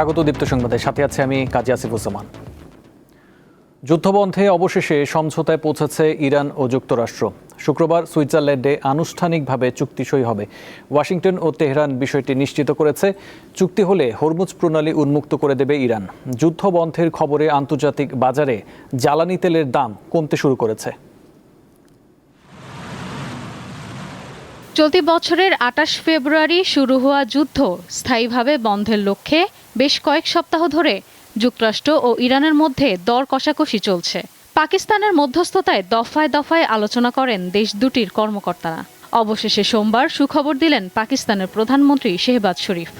স্বাগত দীপ্ত সংবাদে, সাথে আছে আমি কাজী আসিফুজ্জামান। যুদ্ধবন্ধে অবশেষে সমঝোতায় পৌঁছেছে ইরান ও যুক্তরাষ্ট্র। শুক্রবার সুইজারল্যান্ডে আনুষ্ঠানিকভাবে চুক্তি সই হবে। ওয়াশিংটন ও তেহরান বিষয়টি নিশ্চিত করেছে। চুক্তি হলে হরমুজ প্রণালী উন্মুক্ত করে দেবে ইরান। যুদ্ধবন্ধের খবরে আন্তর্জাতিক বাজারে জ্বালানি তেলের দাম কমতে শুরু করেছে। চলতি বছরের ২৮ ফেব্রুয়ারি শুরু হওয়া যুদ্ধ স্থায়ীভাবে বন্ধের লক্ষ্যে বেশ কয়েক সপ্তাহ ধরে যুক্তরাষ্ট্র ও ইরানের মধ্যে দর কষাকষি চলছে। পাকিস্তানের মধ্যস্থতায় দফায় দফায় আলোচনা করেন দেশ দুটির কর্মকর্তারা। অবশেষে সোমবার সুখবর দিলেন পাকিস্তানের প্রধানমন্ত্রী শেহবাজ শরীফ।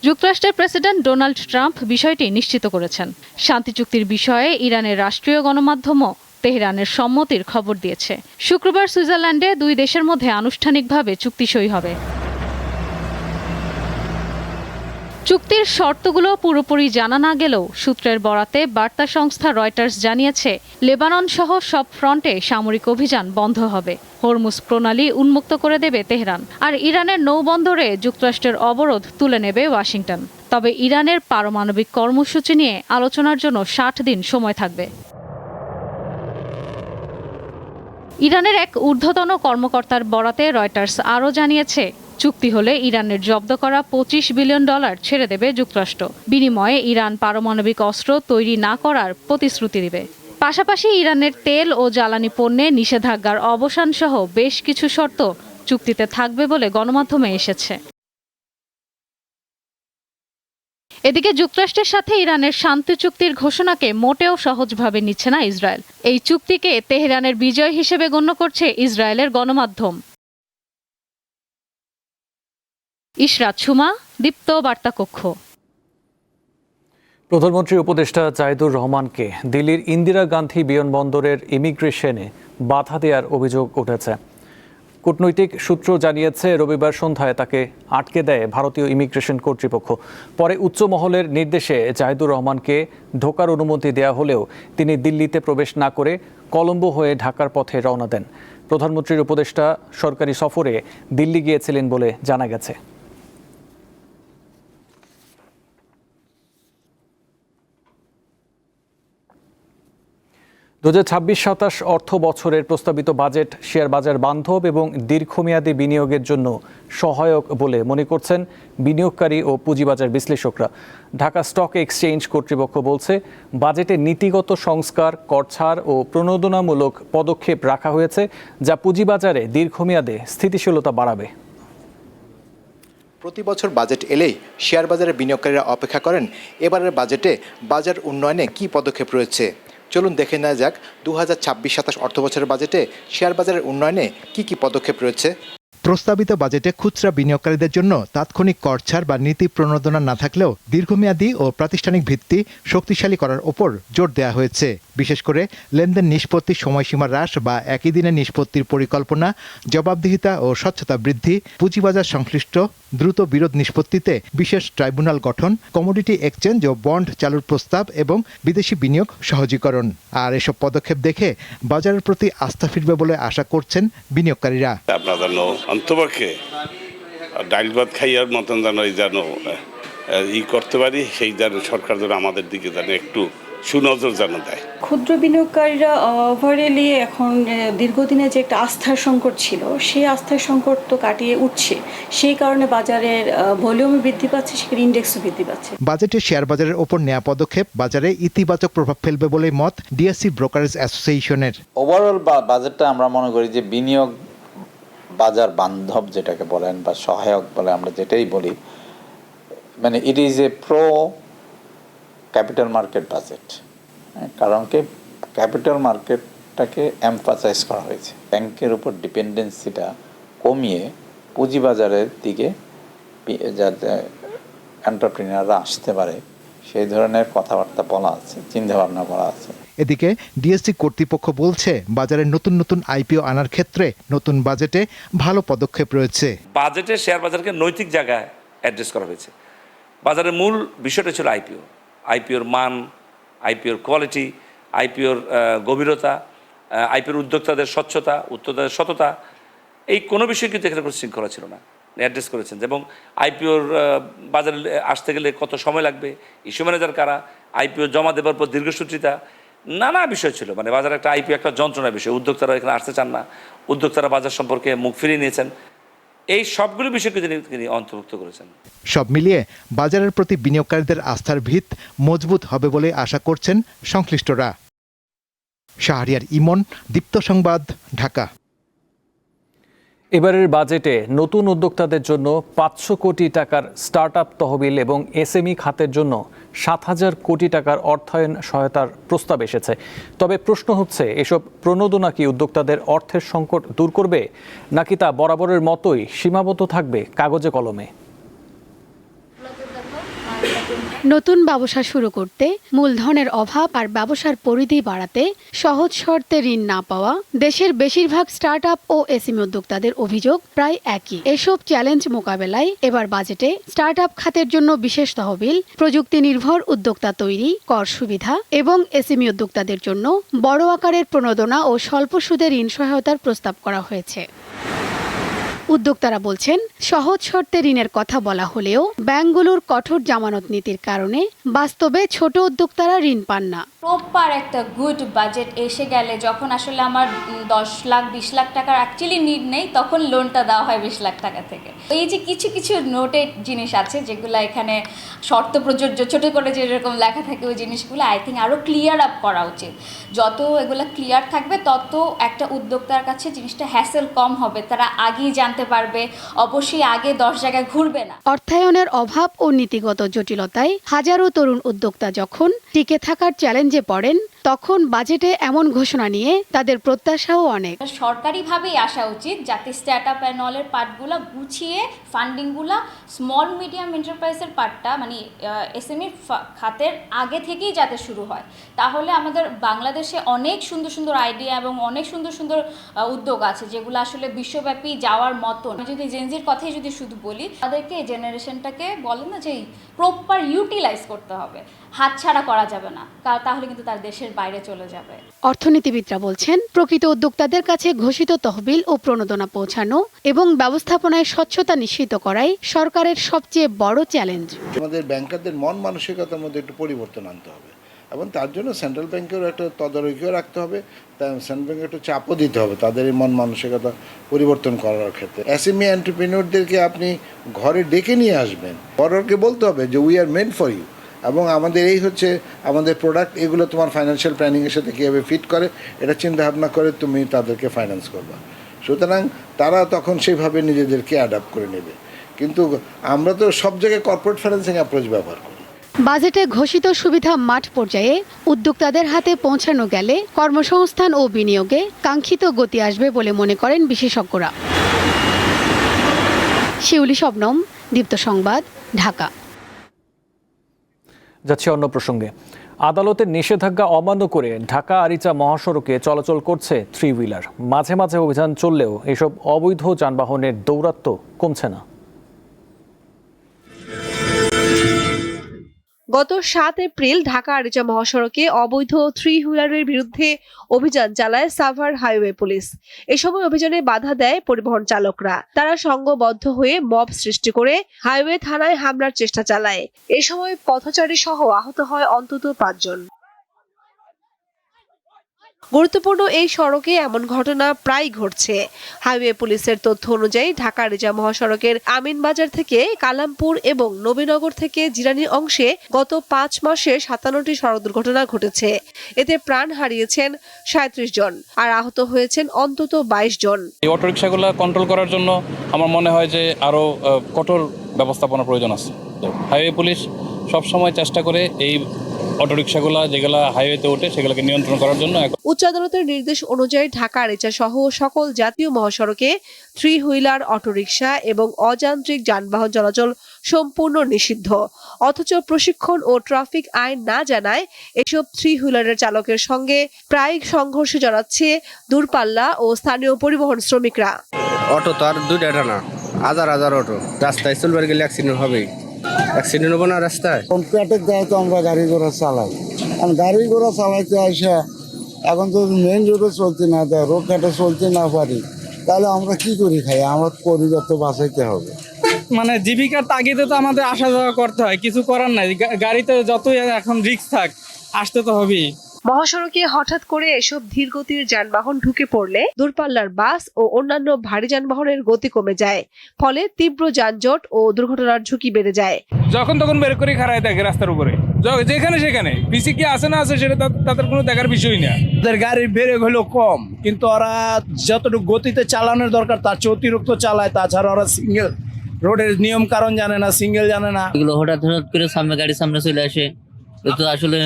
যুক্তরাষ্ট্রের প্রেসিডেন্ট ডোনাল্ড ট্রাম্প বিষয়টি নিশ্চিত করেছেন। শান্তি চুক্তির বিষয়ে ইরানের রাষ্ট্রীয় গণমাধ্যমও তেহরানের সম্মতির খবর দিয়েছে। শুক্রবার সুইজারল্যান্ডে দুই দেশের মধ্যে আনুষ্ঠানিকভাবে চুক্তি সই হবে। চুক্তির শর্তগুলো পুরোপুরি জানা না গেলেও সূত্রের বরাতে বার্তা সংস্থা রয়টার্স জানিয়েছে, লেবানন সহ সব ফ্রন্টে সামরিক অভিযান বন্ধ হবে। হরমুজ প্রণালী উন্মুক্ত করে দেবে তেহরান। আর ইরানের নৌবন্দরে যুক্তরাষ্ট্রের অবরোধ তুলে নেবে ওয়াশিংটন। তবে ইরানের পারমাণবিক কর্মসূচি নিয়ে আলোচনার জন্য ৬০ দিন সময় থাকবে। ইরানের এক ঊর্ধ্বতন কর্মকর্তার বরাতে রয়টার্স আরও জানিয়েছে, চুক্তি হলে ইরানের জব্দ করা $২৫ বিলিয়ন ছেড়ে দেবে যুক্তরাষ্ট্র। বিনিময়ে ইরান পারমাণবিক অস্ত্র তৈরি না করার প্রতিশ্রুতি দেবে। পাশাপাশি ইরানের তেল ও জ্বালানি পণ্যে নিষেধাজ্ঞার অবসান সহ বেশ কিছু শর্ত চুক্তিতে থাকবে বলে গণমাধ্যমে এসেছে। এদিকে যুক্তরাষ্ট্রের সাথে ইরানের শান্তি চুক্তির ঘোষণাকে মোটেও সহজভাবে নিচ্ছে না ইসরায়েল। এই চুক্তিকে তেহরানের বিজয় হিসেবে গণ্য করছে ইসরায়েলের গণমাধ্যম। ইশরাত সুমা, দীপ্ত বার্তা কক্ষ। প্রধানমন্ত্রী উপদেষ্টা জাহিদুর রহমানকে দিল্লির ইন্দিরা গান্ধী বিমানবন্দরের ইমিগ্রেশনে বাধা দেওয়ার অভিযোগ উঠেছে। কূটনৈতিক সূত্র জানিয়েছে, রবিবার সন্ধ্যায় তাকে আটকে দেয় ভারতীয় ইমিগ্রেশন কর্তৃপক্ষ। পরে উচ্চ মহলের নির্দেশে জাহিদুর রহমানকে ঢোকার অনুমতি দেওয়া হলেও তিনি দিল্লিতে প্রবেশ না করে কলম্বো হয়ে ঢাকার পথে রওনা দেন। প্রধানমন্ত্রীর উপদেষ্টা সরকারি সফরে দিল্লি গিয়েছিলেন বলে জানা গেছে। 2026-27 অর্থ বছরের প্রস্তাবিত বাজেট শেয়ার বাজার বান্ধব এবং দীর্ঘমেয়াদী বিনিয়োগের জন্য সহায়ক বলে মনে করছেন বিনিয়োগকারী ও পুঁজিবাজার বিশ্লেষকরা। ঢাকা স্টক এক্সচেঞ্জ কর্তৃপক্ষ বলছে, বাজেটে নীতিগত সংস্কার, কর ছাড় ও প্রণোদনামূলক পদক্ষেপ রাখা হয়েছে, যা পুঁজিবাজারে দীর্ঘমেয়াদে স্থিতিশীলতা বাড়াবে। প্রতি বছর বাজেট এলেই শেয়ার বাজারে বিনিয়োগকারীরা অপেক্ষা করেন এবারের বাজেটে বাজার উন্নয়নে কী পদক্ষেপ রয়েছে। চলুন দেখে নেওয়া যাক 2026-27 অর্থবছরের বাজেটে শেয়ার বাজারের উন্নয়নে কী কী পদক্ষেপ রয়েছে। প্রস্তাবিত বাজেটে খুচরা বিনিয়োগকারীদের জন্য তাৎক্ষণিক কর ছাড় বা নীতি প্রণোদনা না থাকলেও দীর্ঘমেয়াদী ও প্রাতিষ্ঠানিক ভিত্তি শক্তিশালী করার ওপর জোর দেওয়া হয়েছে। বিশেষ করে লেনদেন নিষ্পত্তির সময়সীমা হ্রাস বা একই দিনে নিষ্পত্তির পরিকল্পনা, জবাবদিহিতা ও স্বচ্ছতা বৃদ্ধি, পুঁজিবাজার সংশ্লিষ্ট দ্রুত বিরোধ নিষ্পত্তিতে বিশেষ ট্রাইব্যুনাল গঠন, কমোডিটি এক্সচেঞ্জ ও বন্ড চালুর প্রস্তাব এবং বিদেশি বিনিয়োগ সহজীকরণ। আর এসব পদক্ষেপ দেখে বাজারের প্রতি আস্থা ফিরবে বলে আশা করছেন বিনিয়োগকারীরা। অন্তপক্ষে ডাইল ভাত খাইয়ার মতন যেন করতে পারি, সেই যেন সরকার যেন আমাদের দিকে যেন একটু সুনজর যেন দেয়। ক্ষুদ্র বিনিয়োগকারীরা ওভারঅলি এখন দীর্ঘদিনে যে একটা আস্থার সংকট ছিল, সেই আস্থার সংকট তো কাটিয়ে উঠছে। সেই কারণে বাজারের ভলিউম বৃদ্ধি পাচ্ছে, সেখানে ইন্ডেক্সও বৃদ্ধি পাচ্ছে। বাজেটে শেয়ার বাজারের ওপর নেওয়া পদক্ষেপ বাজারে ইতিবাচক প্রভাব ফেলবে বলে মত ডিএসসি ব্রোকারেজ অ্যাসোসিয়েশনের। ওভারঅল বাজেটটা আমরা মনে করি যে বিনিয়োগ বাজার বান্ধব যেটাকে বলেন বা সহায়ক বলে আমরা যেটাই বলি, মানে it is a pro capital market budget. কারণ কি ক্যাপিটাল মার্কেটটাকে এমফাসাইজ করা হয়েছে, ব্যাংকের উপর ডিপেন্ডেন্সিটা কমিয়ে পুঁজিবাজারের দিকে যাতে এন্টারপ্রিনাররা আসতে পারে সেই ধরনের কথাবার্তা বলা আছে, চিন্তাভাবনা বলা আছে। এদিকে ডিএসসি কর্তৃপক্ষ বলছে, বাজারে নতুন নতুন আইপিও আনার ক্ষেত্রে নতুন বাজেটে ভালো পদক্ষেপ রয়েছে। বাজেটে শেয়ার বাজারকে নৈতিক জায়গায় অ্যাড্রেস করা হয়েছে। বাজারের মূল বিষয়টা ছিল আইপিওর মান, আইপিওর কোয়ালিটি, আইপিওর গভীরতা, আইপিওর উদ্যোক্তাদের স্বচ্ছতা, উদ্যোক্তাদের সততা, এই কোনো বিষয় কিন্তু এখানে কোনো শৃঙ্খলা ছিল না। অ্যাড্রেস করেছেন এবং আইপিওর বাজারে আসতে গেলে কত সময় লাগবে, ইস্যু ম্যানেজার কারা, আইপিও জমা দেওয়ার পর দীর্ঘসূত্রিতা, নানা বিষয় ছিল। মানে বাজারে একটা আইপিও একটা যন্ত্রণার বিষয়, উদ্যোক্তারা এখানে আসতে চান না, উদ্যোক্তারা বাজার সম্পর্কে মুখ ফিরিয়ে নিয়েছেন, এই সবগুলো বিষয়কে তিনি অন্তর্ভুক্ত করেছেন। সব মিলিয়ে বাজারের প্রতি বিনিয়োগকারীদের আস্থার ভিত মজবুত হবে বলে আশা করছেন সংশ্লিষ্টরা। শাহরিয়ার ইমন, দীপ্ত সংবাদ, ঢাকা। এবারের বাজেটে নতুন উদ্যোক্তাদের জন্য 500 কোটি টাকার স্টার্টআপ তহবিল এবং এসএমই খাতের জন্য 7,000 কোটি টাকার অর্থায়ন সহায়তার প্রস্তাব এসেছে। তবে প্রশ্ন হচ্ছে, এসব প্রণোদনা কি উদ্যোক্তাদের অর্থের সংকট দূর করবে, নাকি তা বরাবরের মতোই সীমাবদ্ধ থাকবে কাগজে কলমে? নতুন ব্যবসা শুরু করতে মূলধনের অভাব আর ব্যবসার পরিধি বাড়াতে সহজ শর্তে ঋণ না পাওয়া দেশের বেশিরভাগ স্টার্টআপ ও এসএমই উদ্যোক্তাদের অভিযোগ প্রায় একই। এসব চ্যালেঞ্জ মোকাবেলায় এবার বাজেটে স্টার্টআপ খাতের জন্য বিশেষ তহবিল, প্রযুক্তি নির্ভর উদ্যোক্তা তৈরি, কর সুবিধা এবং এসএমই উদ্যোক্তাদের জন্য বড় আকারের প্রণোদনা ও স্বল্প সুদের ঋণ সহায়তার প্রস্তাব করা হয়েছে। উদ্যোক্তারা বলছেন, সহজ শর্তে ঋণের কথা বলা হলেও ব্যাংকগুলোর কঠোর জামানত নীতির কারণে বাস্তবে ছোট উদ্যোক্তারা ঋণ পান না। প্রপার একটা গুড বাজেট এসে গেলে যখন আসলে আমার 10 লাখ 20 লাখ টাকার অ্যাকচুয়ালি নিড নেই, তখন লোনটা দেওয়া হয় 20 লাখ টাকা থেকে। এই যে কিছু কিছু নোটেড জিনিস আছে যেগুলো এখানে শর্ত প্রযোজ্য, ছোট করে যেরকম লেখা থাকে ওই জিনিসগুলো আই থিঙ্ক আরও ক্লিয়ার আপ করা উচিত। যত এগুলো ক্লিয়ার থাকবে তত একটা উদ্যোক্তার কাছে জিনিসটা হ্যাসেল কম হবে, তারা আগেই জানতে পারবে, অবশ্যই আগে 10 জায়গায় ঘুরবে না। অর্থায়নের অভাব ও নীতিগত জটিলতায় হাজারো তরুণ উদ্যোক্তা যখন টিকে থাকার চ্যালেঞ্জে পড়েন, তখন বাজেটে এমন ঘোষণা নিয়ে তাদের প্রত্যাশাও অনেক। সরকারিভাবেই আসা উচিত যাতে স্টার্টআপ অ্যান্ড অলের পার্টগুলো গুছিয়ে ফান্ডিংগুলো স্মল মিডিয়াম এন্টারপ্রাইজের পার্টটা মানে এসএমই খাতের আগে থেকেই যাতে শুরু হয়, তাহলে আমাদের বাংলাদেশে অনেক সুন্দর সুন্দর আইডিয়া এবং অনেক সুন্দর সুন্দর উদ্যোগ আছে যেগুলো আসলে বিশ্বব্যাপী যাওয়ার মতন। যদি জেনজির কথাই যদি শুধু বলি, তাদেরকে এই জেনারেশনটাকে বলেন না যে প্রপার ইউটিলাইজ করতে হবে, হাতছাড়া করা যাবে না, তাহলে কিন্তু তার দেশের বাইরে চলে যাবে। অর্থনীতিবিদরা বলছেন, প্রকৃত উদ্যোক্তাদের কাছে ঘোষিত তহবিল ও প্রণোদনা পৌঁছানো এবং ব্যবস্থাপনায় স্বচ্ছতা নিশ্চিত করাই সরকারের সবচেয়ে বড় চ্যালেঞ্জ। আমাদের ব্যাংকারদের মন মানসিকতার মধ্যে একটু পরিবর্তন আনতে হবে এবং তার জন্য সেন্ট্রাল ব্যাংকেরও একটা তদারকিও রাখতে হবে, তাই সেন্ট্রাল ব্যাংকে একটু চাপও দিতে হবে তাদের এই মন মানসিকতা পরিবর্তন করার ক্ষেত্রে। এসএমই এন্টারপ্রেনিয়রদেরকে আপনি ঘরে ডেকে নিয়ে আসবেন, বড়কে বলতে হবে যে we are meant for you, এবং আমাদের এই হচ্ছে আমাদের প্রোডাক্ট, এগুলো তোমার ফাইন্যান্সিয়াল প্ল্যানিংয়ের সাথে কীভাবে ফিট করে এটা চিন্তা ভাবনা করে তুমি তাদেরকে ফাইন্যান্স করবা। সুতরাং তারা তখন সেইভাবে নিজেদেরকে অ্যাডাপ্ট করে নেবে। কিন্তু আমরা তো সব জায়গায় কর্পোরেট ফাইন্যান্সিং অ্যাপ্রোচ ব্যবহার করি। বাজেটে ঘোষিত সুবিধা মাঠ পর্যায়ে উদ্যোক্তাদের হাতে পৌঁছানো গেলে কর্মসংস্থান ও বিনিয়োগে কাঙ্ক্ষিত গতি আসবে বলে মনে করেন বিশেষজ্ঞরা। শিউলি শবনম, দীপ্ত সংবাদ, ঢাকা। যাচ্ছে অন্য প্রসঙ্গে। আদালতের নিষেধাজ্ঞা অমান্য করে ঢাকা আরিচা মহাসড়কে চলাচল করছে 3 হুইলার। মাঝে মাঝে অভিযান চললেও এসব অবৈধ যানবাহনের দৌরাত্ম্য কমছে না। গত 7 এপ্রিল ঢাকা আরিচা মহাসড়কে অবৈধ 3 হুইলারের বিরুদ্ধে অভিযান চালায় সাভার হাইওয়ে পুলিশ। এ সময় অভিযানে বাধা দেয় পরিবহন চালকরা। তারা সংঘবদ্ধ হয়ে মব সৃষ্টি করে হাইওয়ে থানায় হামলার চেষ্টা চালায়। এ সময় পথচারী সহ আহত হয় অন্তত 5 জন। গুরুত্বপূর্ণ এই সড়কে এমন ঘটনা প্রায় ঘটছে। হাইওয়ে পুলিশের তথ্য অনুযায়ী ঢাকা আরিচা মহাসড়কের আমিনবাজার থেকে কালামপুর এবং নবীনগর থেকে জিরানী অংশে গত 5 মাসে 57টি সড়ক দুর্ঘটনা ঘটেছে। এতে প্রাণ হারিয়েছেন 37 জন আর আহত হয়েছেন অন্তত 22 জন। এই অটোরিকশাগুলো কন্ট্রোল করার জন্য আমার মনে হয় যে আরো কঠোর ব্যবস্থাপনার প্রয়োজন আছে। হাইওয়ে পুলিশ সবসময় চেষ্টা করে এই অটোরিকশাগুলো যেগুলো হাইওয়েতে ওঠে সেগুলোকে নিয়ন্ত্রণ করার জন্য। উচ্চ আদালতের নির্দেশ অনুযায়ী ঢাকা আরিচা সহ সকল জাতীয় মহাসড়কে 3 হুইলার, অটোরিকশা এবং অযান্ত্রিক যানবাহন চলাচল সম্পূর্ণ নিষিদ্ধ। অথচ প্রশিক্ষণ ও ট্রাফিক আইন না জানায় এসব 3 হুইলারের চালকের সঙ্গে প্রায় সংঘর্ষে জড়াচ্ছে দূরপাল্লা ও স্থানীয় পরিবহন শ্রমিকরা। অটো তো আর দুইটা না, হাজার হাজার অটো রাস্তায় চলবার গেলে অ্যাক্সিডেন্ট হবেই। অ্যাক্সিডেন্ট হবে না রাস্তায়? কম্পিউটার দেয় তো আমরা গাড়ি ঘোড়া চালাই, কারণ গাড়ি ঘোড়া চালাইতে আসে এখন তো মেইন রোডে চলতে না দেয়, রোড ঘাটে চলতে না পারি, তাহলে আমরা কি করি খাই, আমার পরিবার তো বাঁচাইতে হবে। মানে জীবিকার তাগিদে তো আমাদের আসা যাওয়া করতে হয়, কিছু করার নাই। গাড়িতে যতই এখন রিস্ক থাক, আসতে তো হবেই। মহাসড়কে হঠাৎ করে এসব ধীরগতির যানবাহন ঢুকে পড়লে দূরপাল্লার বাস ও অন্যান্য ভারী যানবাহনের গতি কমে যায়, ফলে তীব্র যানজট ও দুর্ঘটনার ঝুঁকি বেড়ে যায়। যখন তখন বের করে খাড়ায় থাকে রাস্তার উপরে, যেখানে সেখানে পিসি কি আছে না আছে সেটা তাদের কোনো দেখার বিষয় না। ওদের গাড়ির ব্রেক হলো কম, কিন্তু ওরা যতটুকু গতিতে চালানোর দরকার তার চেয়ে অতিরিক্ত চালায়। তাছাড়া ওরা সিঙ্গেল রোডের নিয়ম কারণ জানে না, সিঙ্গেল জানে না। এগুলো হঠাৎ করে সামনে গাড়ির সামনে চলে আসে, তো আসলে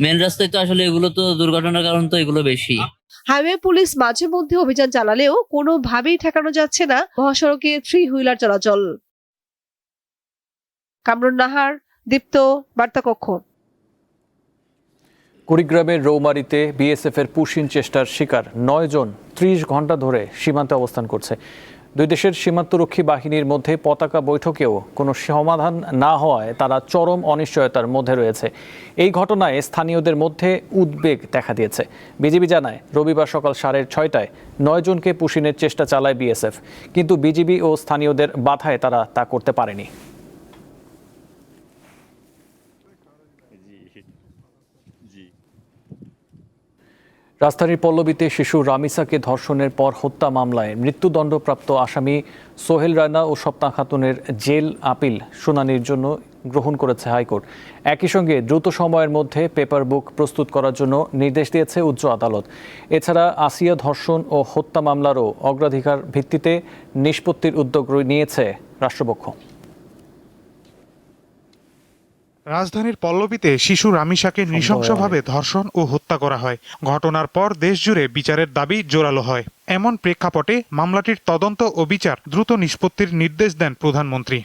মেন রাস্তায় তো আসলে এগুলো তো দুর্ঘটনার কারণ তো এগুলো বেশি। হাইওয়ে পুলিশ মাঝে মধ্যে অভিযান চালালেও কোনোভাবেই ঠেকানো যাচ্ছে না মহাসড়কে 3 হুইলার চলাচল। কামরুন নাহার, দীপ্ত, বার্তা কক্ষ। কুড়িগ্রামের রৌমারীতে বিএসএফ এর পুশিন চেষ্টার শিকার 9 জন 30 ঘন্টা ধরে সীমান্তে অবস্থান করছে। দুই দেশের সীমান্তরক্ষী বাহিনীর মধ্যে পতাকা বৈঠকেও কোনো সমাধান না হওয়ায় তারা চরম অনিশ্চয়তার মধ্যে রয়েছে। এই ঘটনায় স্থানীয়দের মধ্যে উদ্বেগ দেখা দিয়েছে। বিজিবি জানায়, রবিবার সকাল 6:30টায় 9 জনকে পুশিনের চেষ্টা চালায় বিএসএফ, কিন্তু বিজিবি ও স্থানীয়দের বাধায় তারা তা করতে পারেনি। রাজধানীর পল্লবীতে শিশু রামিসাকে ধর্ষণের পর হত্যা মামলায় মৃত্যুদণ্ডপ্রাপ্ত আসামি সোহেল রানা ও স্বপ্না খাতুনের জেল আপিল শুনানির জন্য গ্রহণ করেছে হাইকোর্ট। একই সঙ্গে দ্রুত সময়ের মধ্যে পেপার বুক প্রস্তুত করার জন্য নির্দেশ দিয়েছে উচ্চ আদালত। এছাড়া আসিয়া ধর্ষণ ও হত্যা মামলারও অগ্রাধিকার ভিত্তিতে নিষ্পত্তির উদ্যোগ নিয়েছে রাষ্ট্রপক্ষ। রাজধানীর পল্লবীতে শিশু রামিসাকে নৃশংসভাবে ধর্ষণ ও হত্যা করা হয়। ঘটনার পর দেশজুড়ে বিচারের দাবি জোরালো হয়। এমন প্রেক্ষাপটে মামলাটির তদন্ত ও বিচার দ্রুত নিষ্পত্তির নির্দেশ দেন প্রধানমন্ত্রী।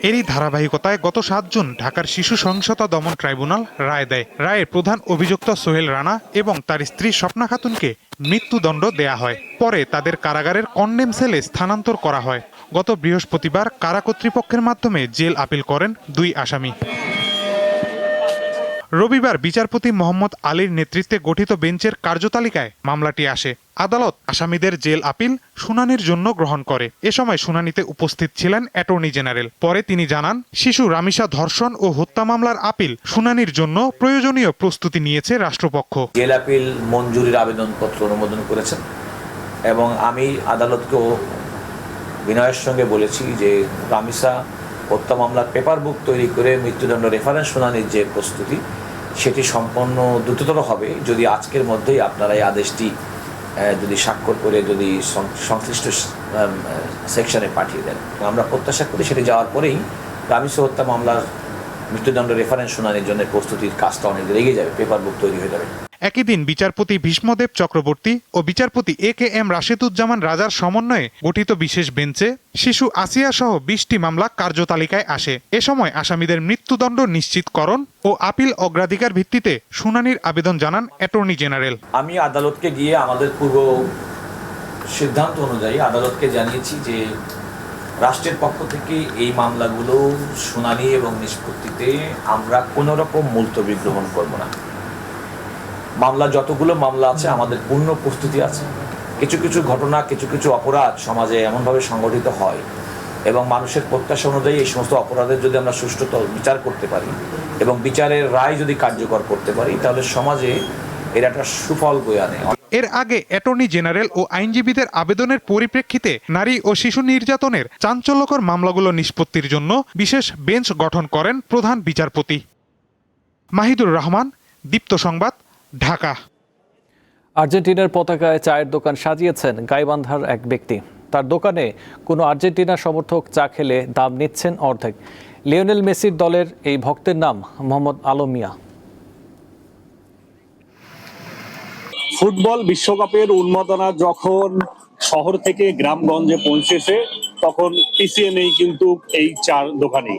এরই ধারাবাহিকতায় গত 7 জুন ঢাকার শিশু সহিংসতা দমন ট্রাইব্যুনাল রায় দেয়। রায়ে প্রধান অভিযুক্ত সোহেল রানা এবং তার স্ত্রী স্বপ্না খাতুনকে মৃত্যুদণ্ড দেয়া হয়। পরে তাদের কারাগারের কন্ডেম সেলে স্থানান্তর করা হয়। গত বৃহস্পতিবার কারা কর্তৃপক্ষের মাধ্যমে জেল আপিল করেন 2 আসামি। রবিবার বিচারপতি মোহাম্মদ আলীর নেতৃত্বে গঠিত বেঞ্চের কার্যতালিকায় মামলাটি আসে। আদালত আসামিদের জেল আপিল শুনানির জন্য গ্রহণ করে। এ সময় শুনানিতে উপস্থিত ছিলেন অ্যাটর্নি জেনারেল। পরে তিনি জানান, শিশু রামিসা ধর্ষণ ও হত্যা মামলার আপিল শুনানির জন্য প্রয়োজনীয় প্রস্তুতি নিয়েছে রাষ্ট্রপক্ষ। জেল আপিল মঞ্জুরির আবেদনপত্র অনুমোদন করেছেন এবং আমি আদালতকেও বিনয়ের সঙ্গে বলেছি যে রামিসা হত্যা মামলার পেপার বুক তৈরি করে মৃত্যুদণ্ড রেফারেন্স শুনানির যে প্রস্তুতি সেটি সম্পন্ন দ্রুততর হবে যদি আজকের মধ্যেই আপনারা এই আদেশটি যদি স্বাক্ষর করে যদি সংশ্লিষ্ট সেকশনে পাঠিয়ে দেন। আমরা প্রত্যাশা করি সেটি যাওয়ার পরেই রামিসা হত্যা মামলার মৃত্যুদণ্ড রেফারেন্স শুনানির জন্য প্রস্তুতির কাজটা অনেক এগিয়ে যাবে, পেপার বুক তৈরি হয়ে যাবে। একই দিন বিচারপতি ভীষ্মদেব চক্রবর্তী ও বিচারপতি AK-M রাশেদুজ্জামান রাজার সমন্বয়ে গঠিত বিশেষ বেঞ্চে শিশু আসিয়া সহ 20টি মামলা কার্যতালিকায় আসে। এ সময় আসামিদের মৃত্যুদণ্ড নিশ্চিতকরণ ও আপিল অগ্রাধিকার ভিত্তিতে শুনানির আবেদন জানান অ্যাটর্নি জেনারেল। আমি আদালতকে গিয়ে আমাদের পূর্ব সিদ্ধান্ত অনুযায়ী আদালতকে জানিয়েছি যে রাষ্ট্রের পক্ষ থেকে এই মামলাগুলো শুনানি এবং নিষ্পত্তিতে আমরা কোনো রকম মুলতবি গ্রহণ করব না। মামলা যতগুলো মামলা আছে আমাদের পূর্ণ প্রস্তুতি আছে। কিছু কিছু ঘটনা, কিছু কিছু অপরাধ সমাজে এমনভাবে সংগঠিত হয় এবং মানুষের প্রত্যাশা অনুযায়ী এই সমস্ত অপরাধের যদি আমরা সুষ্ঠু বিচার করতে পারি এবং বিচারের রায় যদি কার্যকর করতে পারি তাহলে সমাজে এর একটা সুফল বয়ে আনে। এর আগে অ্যাটর্নি জেনারেল ও আইনজীবীদের আবেদনের পরিপ্রেক্ষিতে নারী ও শিশু নির্যাতনের চাঞ্চল্যকর মামলাগুলো নিষ্পত্তির জন্য বিশেষ বেঞ্চ গঠন করেন প্রধান বিচারপতি। মাহিদুর রহমান, দীপ্ত সংবাদ, ঢাকা। আর্জেন্টিনার পতাকায় চায়ের দোকান সাজিয়েছেন গাইবান্ধার এক ব্যক্তি। তার দোকানে কোনো আর্জেন্টিনা সমর্থক চা খেলে দাম নিচ্ছেন অর্ধেক। লিওনেল মেসির দলের এই ভক্তের নাম মোহাম্মদ আলম মিয়া। ফুটবল বিশ্বকাপের উন্মাদনা যখন শহর থেকে গ্রামগঞ্জে পৌঁছেছে তখন পিছিয়ে নেই কিন্তু এই চা দোকানি।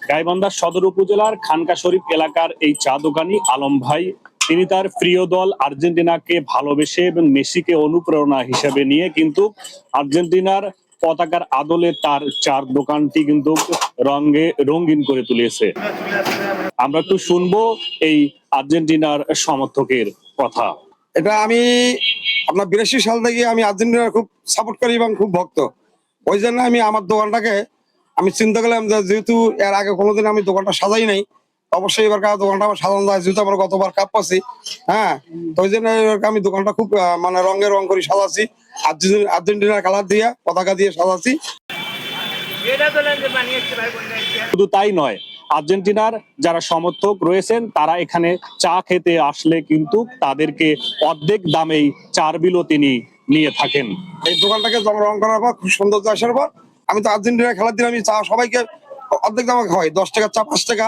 গাইবান্ধা সদর উপজেলার খানকা শরীফ এলাকার এই চা দোকানি আলম ভাই, তিনি তার প্রিয় দল আর্জেন্টিনাকে ভালোবেসে এবং মেসিকে অনুপ্রেরণা হিসেবে নিয়ে কিন্তু আর্জেন্টিনার পতাকার আদলে তার চার দোকানটি কিন্তু রঙিন করে তুলেছে। আমরা একটু শুনবো এই আর্জেন্টিনার সমর্থকের কথা। এটা আমি আপনার 82 সাল থেকে আমি আর্জেন্টিনার খুব সাপোর্ট করি এবং খুব ভক্ত। ওই জন্য আমি আমার দোকানটাকে আমি চিন্তা করলাম যে যেহেতু এর আগে কোনোদিন আমি দোকানটা সাজাই নাই, অবশ্যই এবার দোকানটা আমার সাজানো যায়, যেহেতু আমার গতবার কাপ পাচ্ছি। হ্যাঁ, তো ওই জন্য আমি দোকানটা খুব মানে রং করে সাজাচ্ছি, আর্জেন্টিনার কালার দিয়ে পতাকা দিয়ে সাজাচ্ছি। শুধু তাই নয়, আর্জেন্টিনার যারা সমর্থক রয়েছেন তারা এখানে চা খেতে আসলে কিন্তু তাদেরকে অর্ধেক দামেই চার বিলও তিনি নিয়ে থাকেন। এই দোকানটাকে রং করার পর খুব সৌন্দর্য আসার পর আমি তো আর্জেন্টিনার খেলার দিন আমি চা সবাইকে অর্ধেক দামে খাওয়াই, 10 টাকা চা 5 টাকা,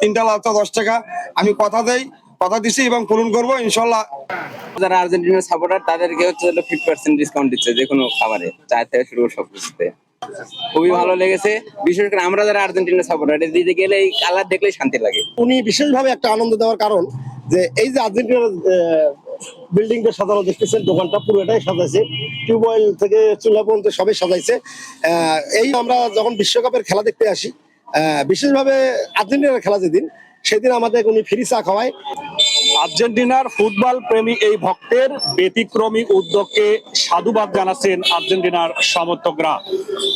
3টা লাল চা 10 টাকা। আমি কথা দিছি এবং পূরণ করবো ইনশাল্লাহ। যারা আর্জেন্টিনার সাপোর্টার তাদেরকে হচ্ছে 50% ডিসকাউন্ট দিচ্ছে যে কোনো খাবারে, চা থেকে শুরু করে সবকিছুতে। খুবই ভালো লেগেছে, বিশেষ করে আমরা যারা আর্জেন্টিনার সাপোর্টার দিতে গেলে এই কালার দেখলেই শান্তি লাগে। উনি বিশেষভাবে একটা আনন্দ দেওয়ার কারণ যে এই যে আর্জেন্টিনার বিল্ডিংটা সাজানো দেখতেছেন, দোকানটা পুরোটাই সাজাইছে, টিউবওয়েল থেকে চুলা পর্যন্ত সবাই সাজাইছে। এই আমরা যখন বিশ্বকাপের খেলা দেখতে আসি, বিশেষভাবে আর্জেন্টিনার খেলা যেদিন, সেদিন আমাদের উনি ফ্রি চা খাওয়ায়। আর্জেন্টিনার ফুটবল প্রেমী এই ভক্তের ব্যতিক্রমী উদ্যোগকে সাধুবাদ জানাচ্ছেন আর্জেন্টিনার সমর্থকরা।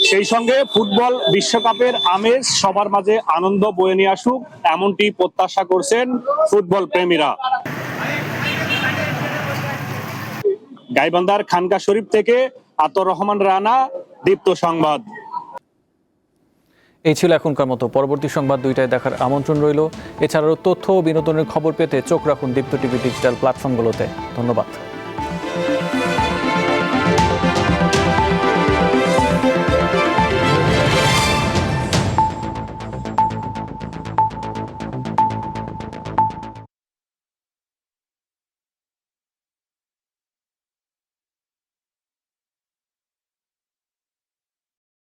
সেই সঙ্গে ফুটবল বিশ্বকাপের আমেজ সবার মাঝে আনন্দ বয়ে নিয়ে আসুক, এমনটি প্রত্যাশা করছেন ফুটবল প্রেমীরা। গাইবান্ধার খানকা শরীফ থেকে আতর রহমান রানা, দীপ্ত সংবাদ। এই ছিল এখনকার মতো। পরবর্তী সংবাদ 2টায় দেখার আমন্ত্রণ রইল। এছাড়াও তথ্য ও বিনোদনের খবর পেতে চোখ রাখুন দীপ্ত টিভি ডিজিটাল প্ল্যাটফর্মগুলোতে। ধন্যবাদ।